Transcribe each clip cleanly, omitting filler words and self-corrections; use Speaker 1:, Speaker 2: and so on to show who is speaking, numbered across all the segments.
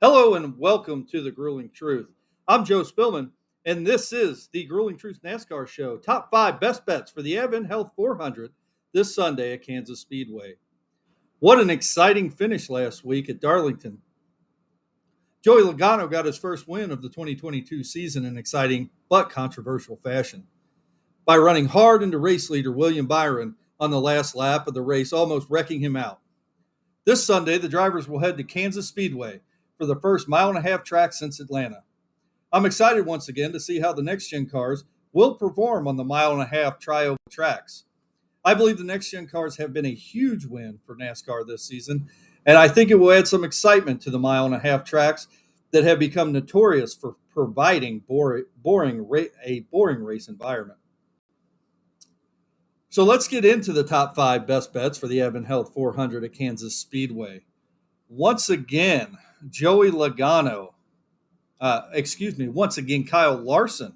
Speaker 1: Hello and welcome to the Grueling Truth. I'm Joe Spillman, and this is the Grueling Truth NASCAR show. Top 5 best bets for the Advent Health 400 this Sunday at Kansas Speedway. What an exciting finish last week at Darlington. Joey Logano got his first win of the 2022 season in exciting but controversial fashion by running hard into race leader William Byron on the last lap of the race, almost wrecking him out. This Sunday, the drivers will head to Kansas Speedway for the first mile-and-a-half track since Atlanta. I'm excited once again to see how the next-gen cars will perform on the mile-and-a-half tri-oval tracks. I believe the next-gen cars have been a huge win for NASCAR this season, and I think it will add some excitement to the mile-and-a-half tracks that have become notorious for providing a boring race environment. So let's get into the top 5 best bets for the Advent Health 400 at Kansas Speedway. Once again, once again, Kyle Larson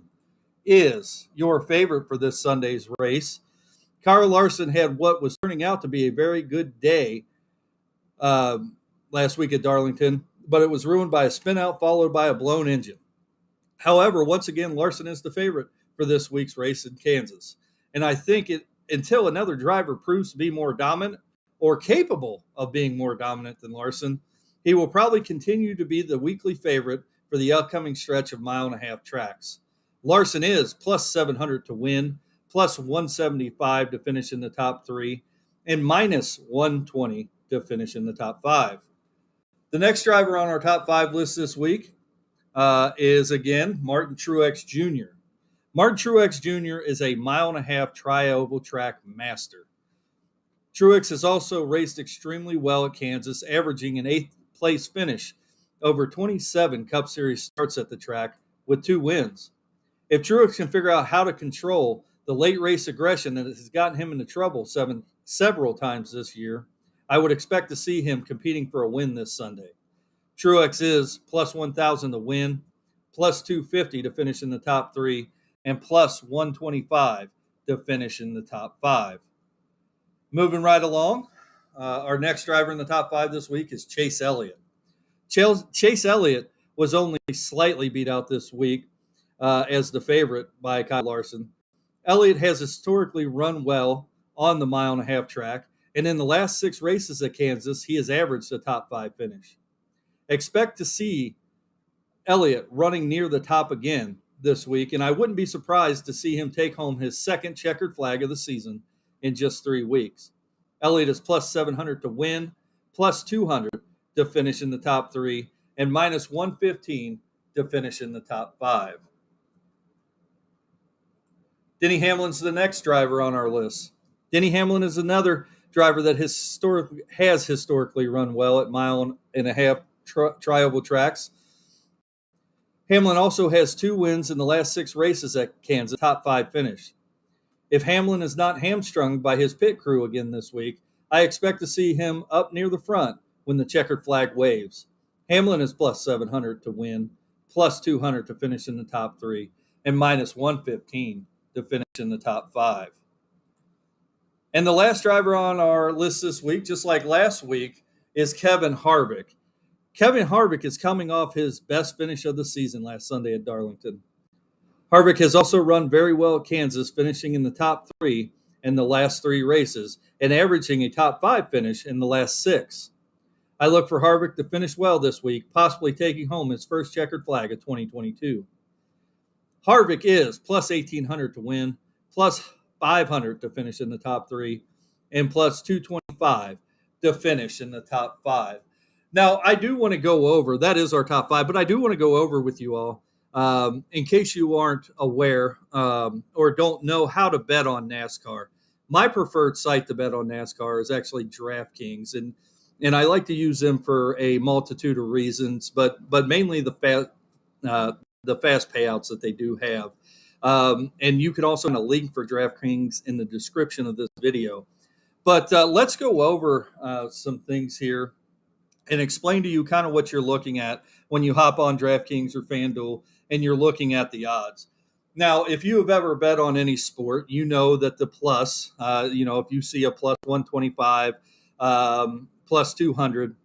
Speaker 1: is your favorite for this Sunday's race. Kyle Larson had what was turning out to be a very good day last week at Darlington, but it was ruined by a spin out followed by a blown engine. However, once again, Larson is the favorite for this week's race in Kansas. And I think until another driver proves to be more dominant or capable of being more dominant than Larson, he will probably continue to be the weekly favorite for the upcoming stretch of mile-and-a-half tracks. Larson is plus 700 to win, plus 175 to finish in the top 3, and minus 120 to finish in the top 5. The next driver on our top 5 list this week is, again, Martin Truex Jr. Martin Truex Jr. is a mile-and-a-half tri-oval track master. Truex has also raced extremely well at Kansas, averaging an 8th place finish over 27 Cup Series starts at the track with 2 wins. If Truex can figure out how to control the late race aggression that has gotten him into trouble several times this year, I would expect to see him competing for a win this Sunday. Truex is plus 1,000 to win, plus 250 to finish in the top 3, and plus 125 to finish in the top 5. Moving right along, our next driver in the top 5 this week is Chase Elliott. Chase Elliott was only slightly beat out this week as the favorite by Kyle Larson. Elliott has historically run well on the mile-and-a-half track, and in the last 6 races at Kansas, he has averaged a top 5 finish. Expect to see Elliott running near the top again this week, and I wouldn't be surprised to see him take home his second checkered flag of the season in just 3 weeks. Elliott is plus 700 to win, plus 200 to finish in the top 3, and minus 115 to finish in the top 5. Denny Hamlin's the next driver on our list. Denny Hamlin is another driver that has historically run well at mile-and-a-half tri-oval tracks. Hamlin also has 2 wins in the last 6 races at Kansas, top 5 finish. If Hamlin is not hamstrung by his pit crew again this week, I expect to see him up near the front when the checkered flag waves. Hamlin is plus 700 to win, plus 200 to finish in the top 3, and minus 115 to finish in the top 5. And the last driver on our list this week, just like last week, is Kevin Harvick. Kevin Harvick is coming off his best finish of the season last Sunday at Darlington. Harvick has also run very well at Kansas, finishing in the top 3 in the last 3 races and averaging a top 5 finish in the last 6. I look for Harvick to finish well this week, possibly taking home his first checkered flag of 2022. Harvick is plus 1,800 to win, plus 500 to finish in the top 3, and plus 225 to finish in the top 5. Now, I do want to go over, that is our top 5, but I do want to go over with you all, in case you aren't aware or don't know how to bet on NASCAR. My preferred site to bet on NASCAR is actually DraftKings, and I like to use them for a multitude of reasons, but mainly the fast payouts that they do have. And you can also find a link for DraftKings in the description of this video. But let's go over some things here and explain to you kind of what you're looking at when you hop on DraftKings or FanDuel and you're looking at the odds. Now, if you have ever bet on any sport, you know that the plus, if you see a plus 125, plus 200,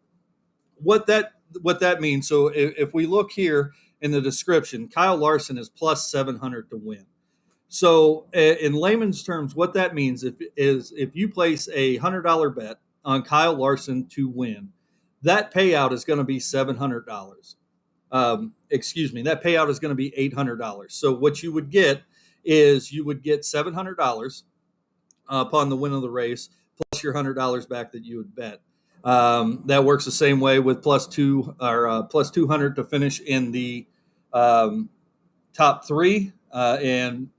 Speaker 1: what that what that means, so if we look here in the description, Kyle Larson is plus 700 to win. So in layman's terms, what that means is if you place a $100 bet on Kyle Larson to win, that payout is going to be $700. That payout is going to be $800. So what you would get is you would get $700 upon the win of the race, plus your $100 back that you would bet. That works the same way with plus 200 to finish in the top three, and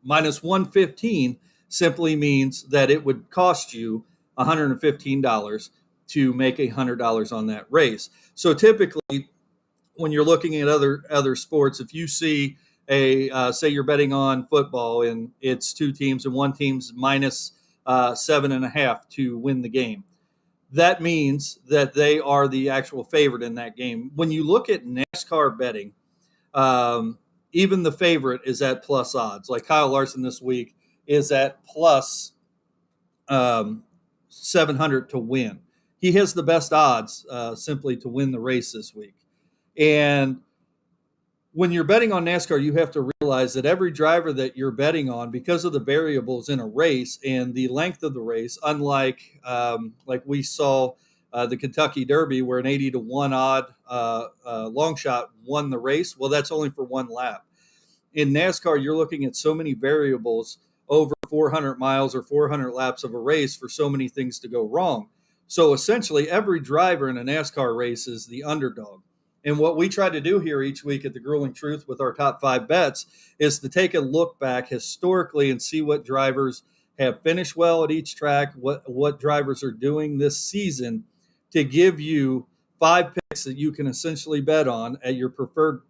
Speaker 1: minus 115 simply means that it would cost you $115 to make $100 on that race. So typically, when you're looking at other sports, if you see say you're betting on football and it's two teams and one team's minus 7.5 to win the game, that means that they are the actual favorite in that game. When you look at NASCAR betting, even the favorite is at plus odds. Like Kyle Larson this week is at plus 700 to win. He has the best odds simply to win the race this week. And when you're betting on NASCAR, you have to realize that every driver that you're betting on, because of the variables in a race and the length of the race, unlike like we saw the Kentucky Derby where an 80 to 1 odd long shot won the race, well, that's only for one lap. In NASCAR, you're looking at so many variables over 400 miles or 400 laps of a race for so many things to go wrong. So essentially, every driver in a NASCAR race is the underdog. And what we try to do here each week at the Grueling Truth with our top 5 bets is to take a look back historically and see what drivers have finished well at each track, what drivers are doing this season, to give you 5 picks that you can essentially bet on at your preferred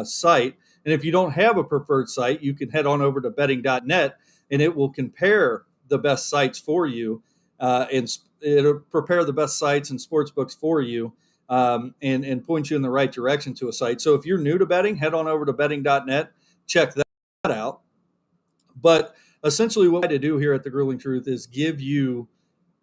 Speaker 1: site. And if you don't have a preferred site, you can head on over to betting.net and it will compare the best sites for you, and it'll prepare the best sites and sports books for you. And point you in the right direction to a site. So if you're new to betting, head on over to betting.net, check that out. But essentially what I to do here at the Grueling Truth is give you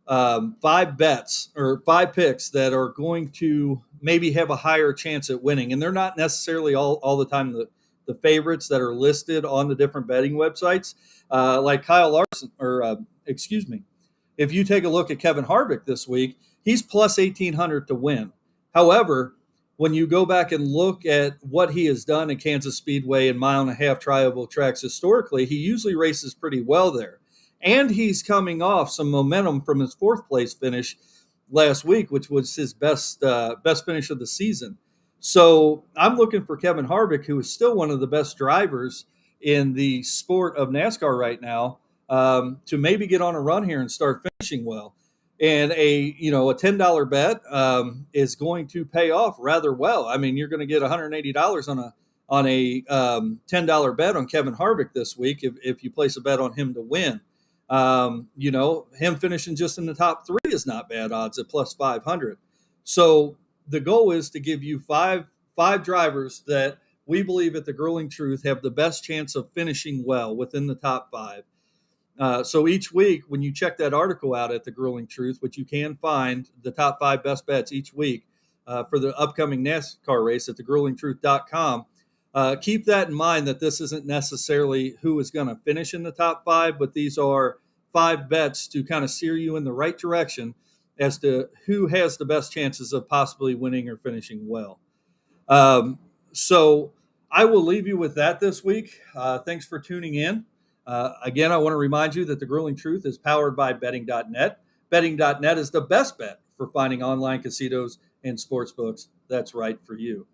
Speaker 1: 5 bets or 5 picks that are going to maybe have a higher chance at winning. And they're not necessarily all the time the favorites that are listed on the different betting websites, like Kyle Larson, if you take a look at Kevin Harvick this week, he's plus 1,800 to win. However, when you go back and look at what he has done at Kansas Speedway and mile-and-a-half tri-oval tracks historically, he usually races pretty well there. And he's coming off some momentum from his 4th place finish last week, which was his best finish of the season. So I'm looking for Kevin Harvick, who is still one of the best drivers in the sport of NASCAR right now, to maybe get on a run here and start finishing well. And a $10 bet is going to pay off rather well. I mean, you're going to get $180 on a $10 bet on Kevin Harvick this week if you place a bet on him to win. Him finishing just in the top 3 is not bad odds at plus 500. So the goal is to give you five drivers that we believe at the Grueling Truth have the best chance of finishing well within the top 5. So each week, when you check that article out at the Grueling Truth, which you can find the top 5 best bets each week for the upcoming NASCAR race at thegruelingtruth.com, keep that in mind that this isn't necessarily who is going to finish in the top 5, but these are 5 bets to kind of steer you in the right direction as to who has the best chances of possibly winning or finishing well. So I will leave you with that this week. Thanks for tuning in. Again, I want to remind you that the Grueling Truth is powered by betting.net. Betting.net is the best bet for finding online casinos and sports books that's right for you.